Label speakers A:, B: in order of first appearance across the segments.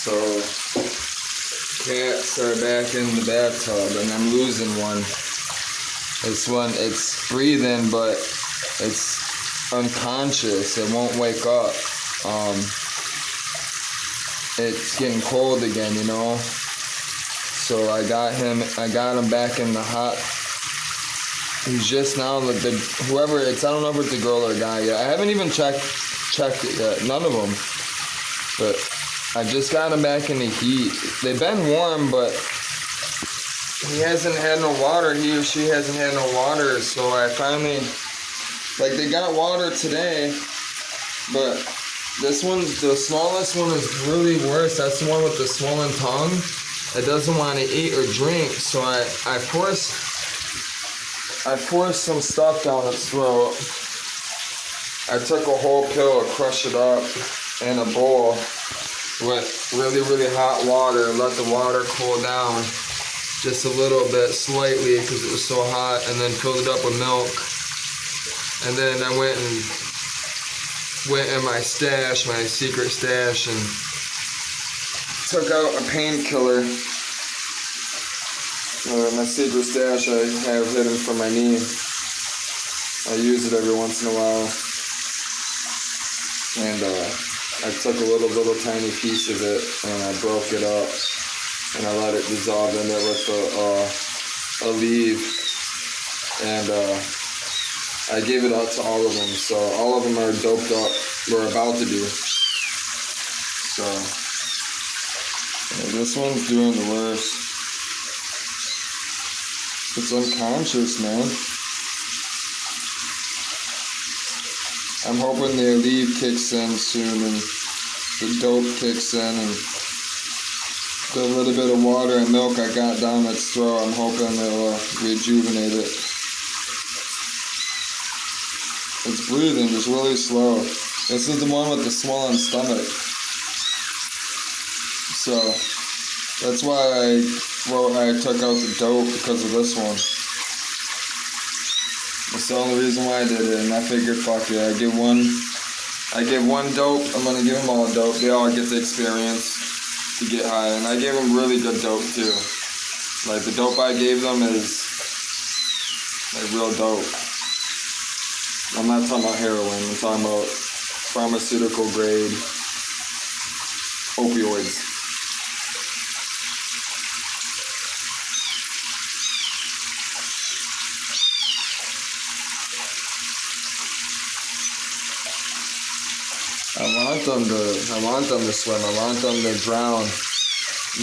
A: So cats are back in the bathtub and I'm losing one. This one, it's breathing, but it's unconscious. It won't wake up. It's getting cold again, you know. So I got him back in the hot. He's just now whoever it's, I don't know if it's a girl or a guy yet. I haven't even checked it yet. None of them. But I just got him back in the heat. They've been warm, but he hasn't had no water. He or she hasn't had no water. So I finally, they got water today, but this one's, the smallest one is really worse. That's the one with the swollen tongue. It doesn't want to eat or drink. So I forced some stuff down its throat. I took a whole pill, crushed it up in a bowl with really, really hot water. Let the water cool down just a little bit, slightly, because it was so hot, and then filled it up with milk. And then I went in my stash, my secret stash, and took out a painkiller. My secret stash I have hidden for my knee. I use it every once in a while. And I took a little tiny piece of it and I broke it up and I let it dissolve in there with a leaf. And I gave it out to all of them. So all of them are doped up. We're about to be. So this one's doing the worst. It's unconscious, man. I'm hoping the leave kicks in soon and the dope kicks in, and the little bit of water and milk I got down its throat, I'm hoping it'll rejuvenate it. It's breathing just really slow. This is the one with the swollen stomach. So that's why I took out the dope, because of this one. That's the only reason why I did it, and I figured, fuck it, I give one dope, I'm gonna give them all dope. They all get the experience to get high, and I gave them really good dope too. Like, the dope I gave them is real dope. I'm not talking about heroin, I'm talking about pharmaceutical grade opioids. I want them to swim. I want them to drown.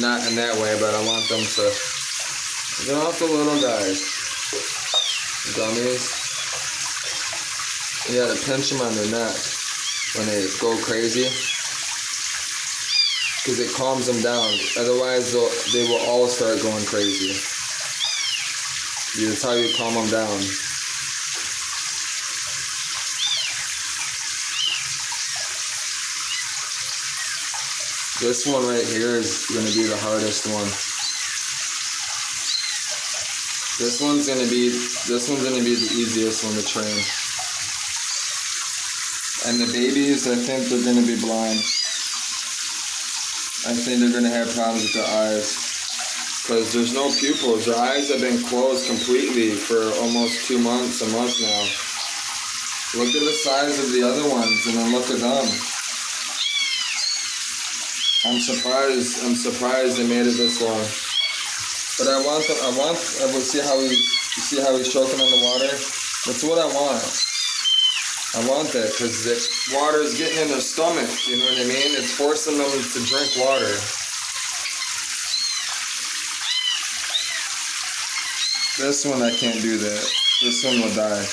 A: Not in that way, but I want them to. They're not the little guys. Dummies. You gotta pinch them on their neck when they go crazy, because it calms them down. Otherwise, they will all start going crazy. That's how you calm them down. This one right here is going to be the hardest one. This one's going to be the easiest one to train. And the babies, I think they're going to be blind. I think they're going to have problems with their eyes, because there's no pupils. Their eyes have been closed completely for almost 2 months, a month now. Look at the size of the other ones, and then look at them. I'm surprised they made it this long. But I will see how he's choking on the water. That's what I want. I want that, because the water is getting in their stomach, you know what I mean? It's forcing them to drink water. This one I can't do that. This one will die.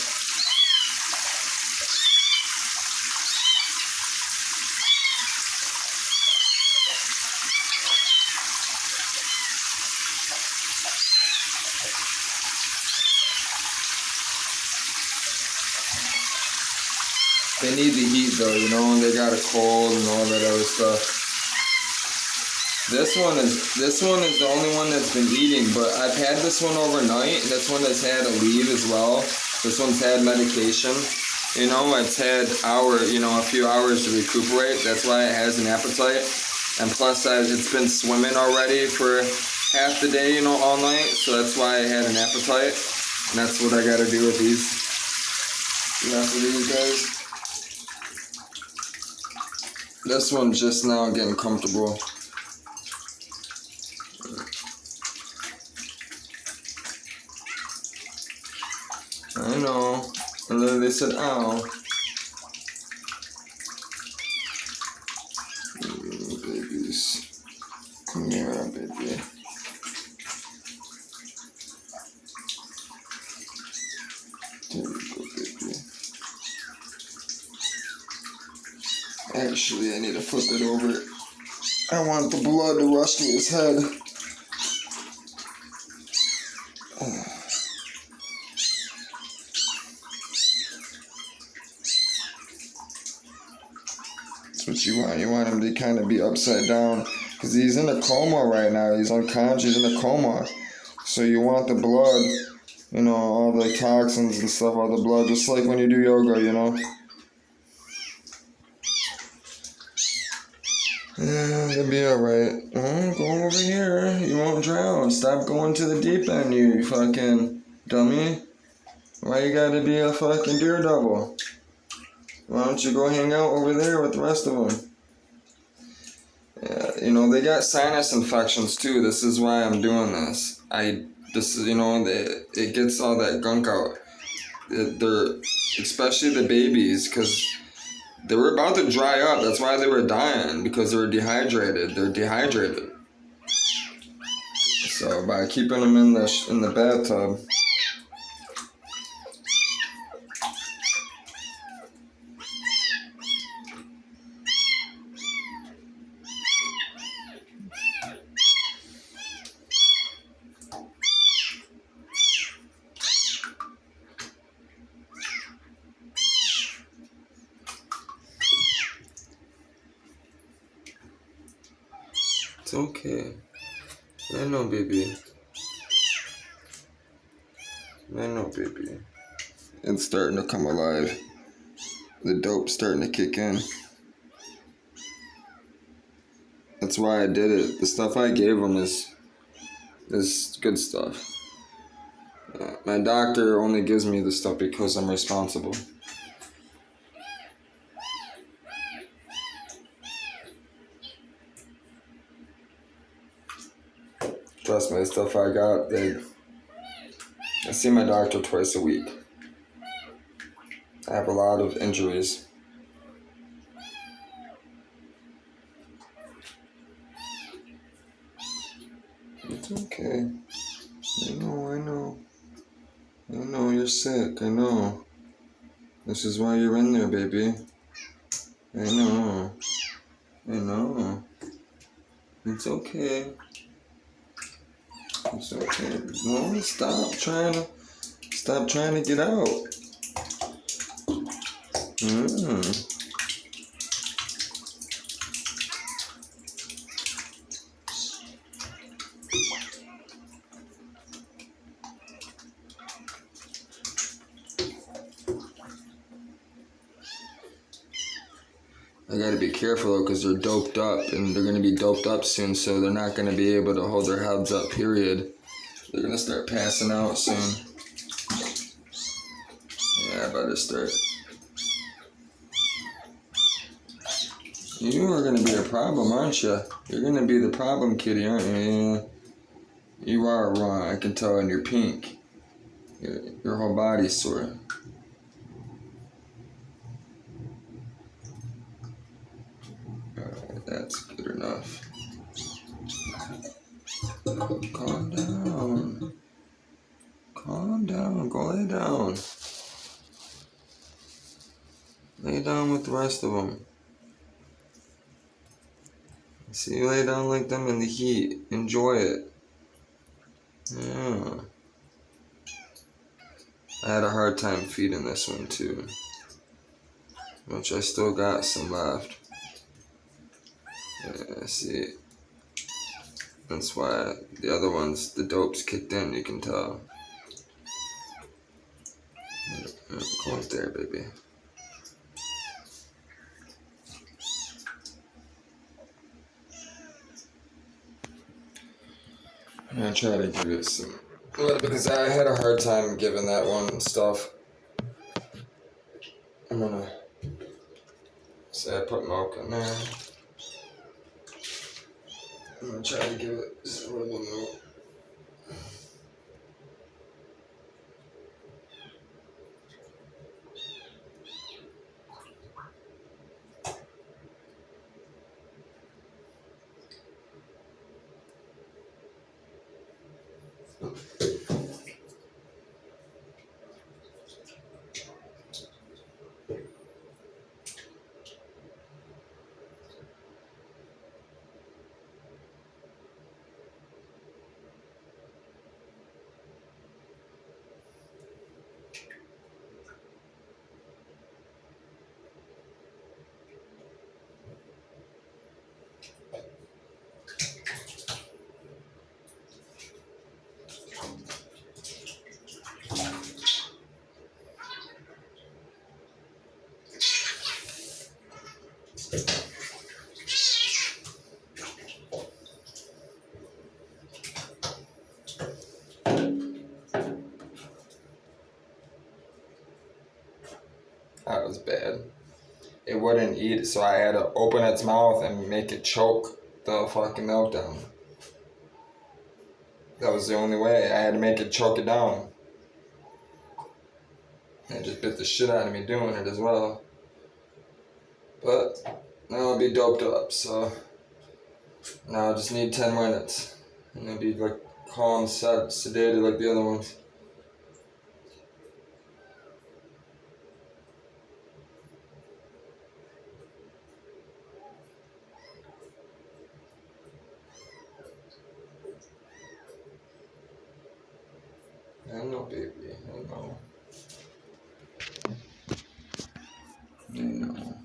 A: They need the heat though, you know, and they got a cold and all that other stuff. This one is the only one that's been eating, but I've had this one overnight, and this one has had a leave as well. This one's had medication. You know, it's had a few hours to recuperate. That's why it has an appetite. And plus, it's been swimming already for half the day, all night. So that's why I had an appetite. And that's what I got to do with these. Enough of these guys. This one's just now getting comfortable. I know. And then they said, ow. Babies. Come here, baby. There we go, baby. Actually, I need to flip it over. I want the blood to rush to his head. That's what you want. You want him to kind of be upside down. Because he's in a coma right now. He's unconscious in a coma. So you want the blood, all the toxins and stuff out of the blood. Just like when you do yoga, Yeah, they'll be alright. Oh, go over here. You won't drown. Stop going to the deep end, you fucking dummy. Why you gotta be a fucking daredevil? Why don't you go hang out over there with the rest of them? Yeah, they got sinus infections too. This is why I'm doing this. It gets all that gunk out. They're, especially the babies, because they were about to dry up. That's why they were dying, because they were dehydrated. They're dehydrated. So by keeping them in the bathtub. It's okay. I know, baby. I know, baby. It's starting to come alive. The dope's starting to kick in. That's why I did it. The stuff I gave him is good stuff. My doctor only gives me the stuff because I'm responsible. Trust me, the stuff I got, I see my doctor twice a week. I have a lot of injuries. It's okay. I know. I know you're sick, I know. This is why you're in there, baby. I know. It's okay. It's okay. No, stop trying to get out. I gotta be careful though, because they're doped up, and they're gonna be doped up soon, so they're not gonna be able to hold their heads up, period. They're gonna start passing out soon. Yeah, I better start. You are gonna be a problem, aren't you? You're gonna be the problem kitty, aren't you? Yeah. You are wrong, I can tell, and you're pink. Your whole body's sore. That's good enough. Calm down. Calm down. Go lay down. Lay down with the rest of them. See, you lay down like them in the heat. Enjoy it. Yeah. I had a hard time feeding this one too, which I still got some left. Yeah, see. That's why the other ones, the dopes kicked in, you can tell. Go up there, baby. I'm gonna try to give it some, because I had a hard time giving that one stuff. I'm gonna say I put milk in there. I'm gonna try to give it just a little milk. That was bad. It wouldn't eat, so I had to open its mouth and make it choke the fucking milk down. That was the only way. I had to make it choke it down. And it just bit the shit out of me doing it as well. But now I'll be doped up, so now I just need 10 minutes. And I'll be like calm, sedated like the other ones. I know, baby. I know. I know.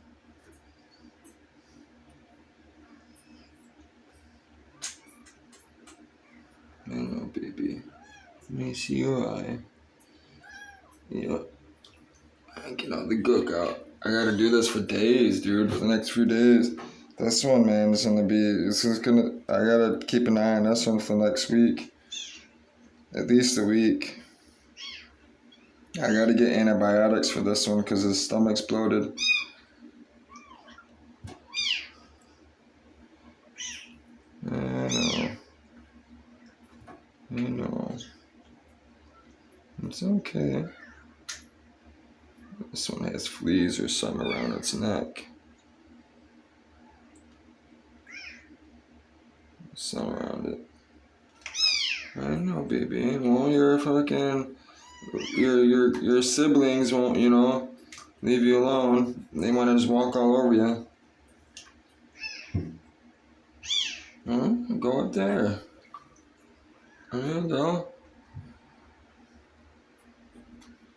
A: I know, baby. Let me see your eye. Yep. Get all the gook out. I gotta do this for days, dude. For the next few days. This one, man, is gonna be. I gotta keep an eye on this one for next week. At least a week. I gotta get antibiotics for this one because his stomach's bloated. I know. It's okay. This one has fleas or something around its neck. Something around it. I know, baby. Well, your siblings won't, leave you alone. They want to just walk all over you. Go up there. There you go.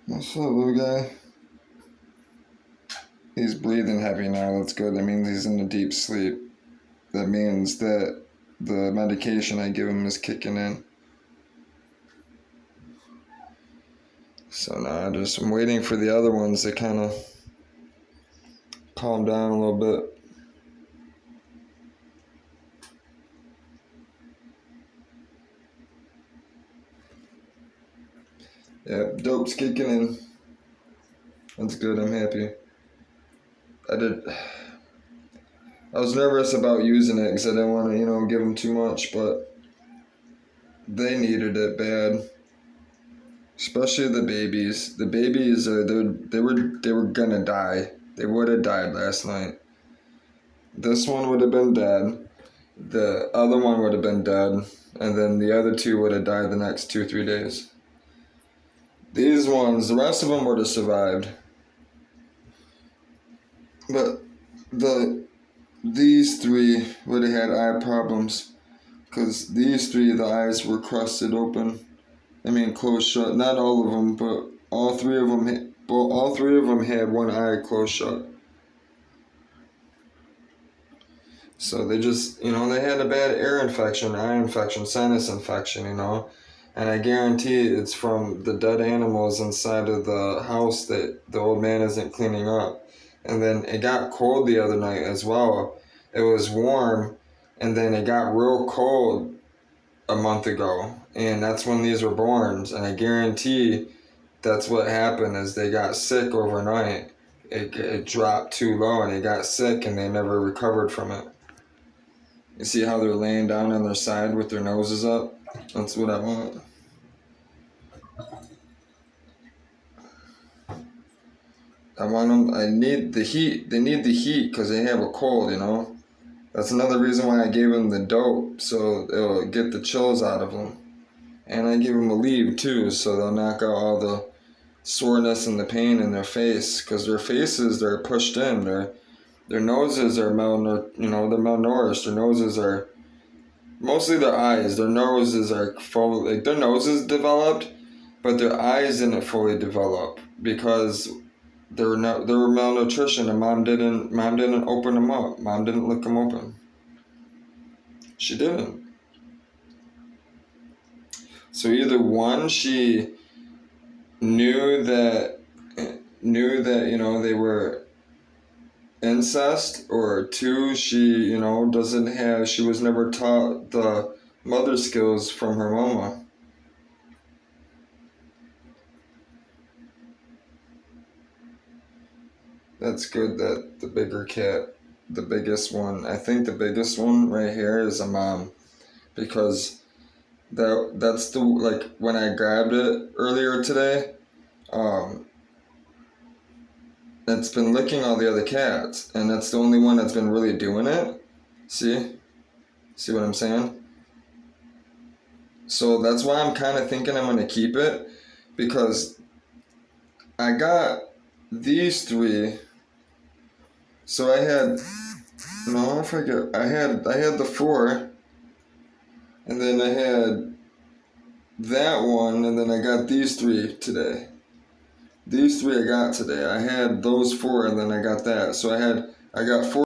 A: What's up, little guy? He's breathing heavy now. That's good. That means he's in a deep sleep. That means that the medication I give him is kicking in. So now I'm waiting for the other ones to kind of calm down a little bit. Yeah, dope's kicking in. That's good, I'm happy. I was nervous about using it because I didn't want to, give them too much, but they needed it bad. Especially the babies. The babies, they were gonna die. They would have died last night. This one would have been dead. The other one would have been dead. And then the other two would have died the next 2-3 days. These ones, the rest of them would have survived. But these three would have had eye problems. Because these three, the eyes were crusted open. Closed shut. Not all of them, but all three of them had one eye closed shut. So they just, they had a bad ear infection, eye infection, sinus infection, And I guarantee it's from the dead animals inside of the house that the old man isn't cleaning up. And then it got cold the other night as well. It was warm, and then it got real cold a month ago, and that's when these were born. And I guarantee that's what happened is they got sick overnight. It dropped too low and they got sick and they never recovered from it. You see how they're laying down on their side with their noses up? That's what I want. I want them, I need the heat. They need the heat because they have a cold, you know? That's another reason why I gave them the dope, so it'll get the chills out of them. And I give them a leave too, so they'll knock out all the soreness and the pain in their face, because their faces, they're pushed in. Their noses are they're malnourished. Their noses are, mostly their eyes. Their noses are full, like their noses developed, but their eyes didn't fully develop because they were malnutrition, and mom didn't open them up. Mom didn't lick them open. She didn't. So either one, she knew that they were incest, or two, she she was never taught the mother skills from her mama. That's good that the bigger cat, the biggest one, I think the biggest one right here is a mom, because that's the, like, when I grabbed it earlier today, it's been licking all the other cats, and that's the only one that's been really doing it. See what I'm saying? So that's why I'm kind of thinking I'm gonna keep it, because I got these three. So I had the four, and then I had that one, and then I got these three today. These three I got today. I had those four, and then I got that. So I got four.